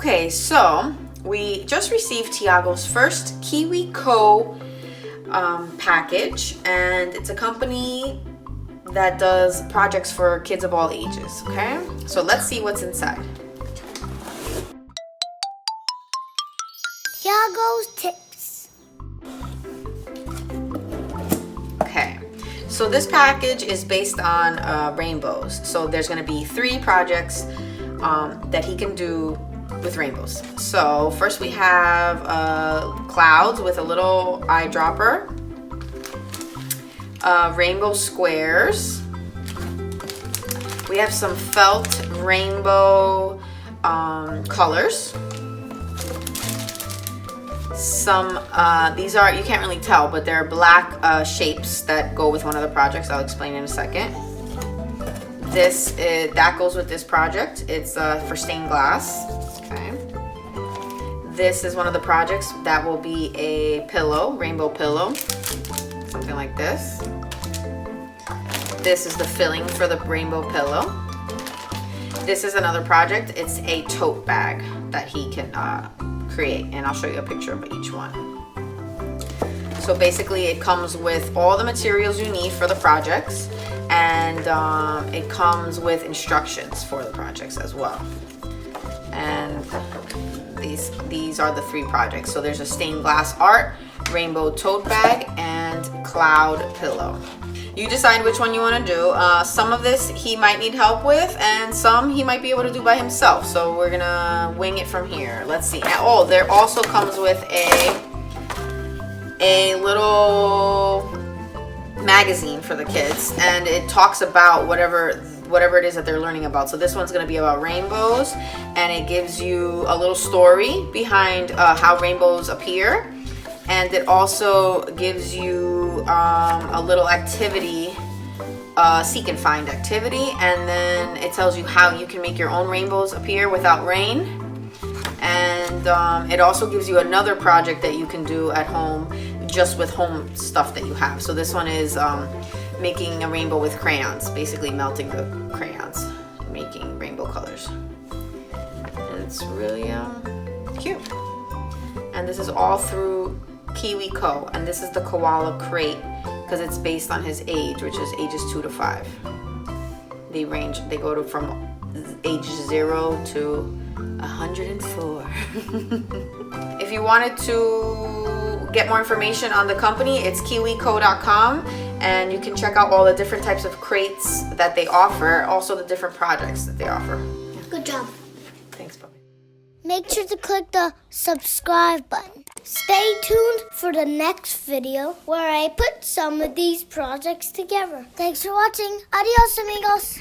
Okay, so we just received Tiago's first KiwiCo package, and it's a company that does projects for kids of all ages. Okay, so let's see what's inside. Tiago's tips. Okay, so this package is based on rainbows. So there's going to be 3 projects that he can do with rainbows. So first we have clouds with a little eyedropper, rainbow squares. We have some felt rainbow colors. Some these are, you can't really tell, but they're black shapes that go with one of the projects. I'll explain in a second. That goes with this project. It's for stained glass. Okay. This is one of the projects that will be a pillow, rainbow pillow, something like this. This is the filling for the rainbow pillow. This is another project. It's a tote bag that he can create, and I'll show you a picture of each one. So basically it comes with all the materials you need for the projects, and it comes with instructions for the projects as well. And these are the 3 projects. So there's a stained glass art, rainbow tote bag, and cloud pillow. You decide which one you want to do. Some of this he might need help with, and some he might be able to do by himself. So we're gonna wing it from here. Let's see. Oh, there also comes with a little magazine for the kids, and it talks about whatever it is that they're learning about. So this one's going to be about rainbows, and it gives you a little story behind how rainbows appear, and it also gives you a little activity, seek and find activity, and then it tells you how you can make your own rainbows appear without rain. And it also gives you another project that you can do at home, just with home stuff that you have. So this one is making a rainbow with crayons, basically melting the crayons, making rainbow colors. And it's really cute. And this is all through KiwiCo, and this is the koala crate because it's based on his age, which is ages 2 to 5. They go from age 0 to 104. If you wanted to get more information on the company, it's KiwiCo.com, and you can check out all the different types of crates that they offer, also the different projects that they offer. Good job. Thanks, Bobby. Make sure to click the subscribe button. Stay tuned for the next video where I put some of these projects together. Thanks for watching. Adios, amigos.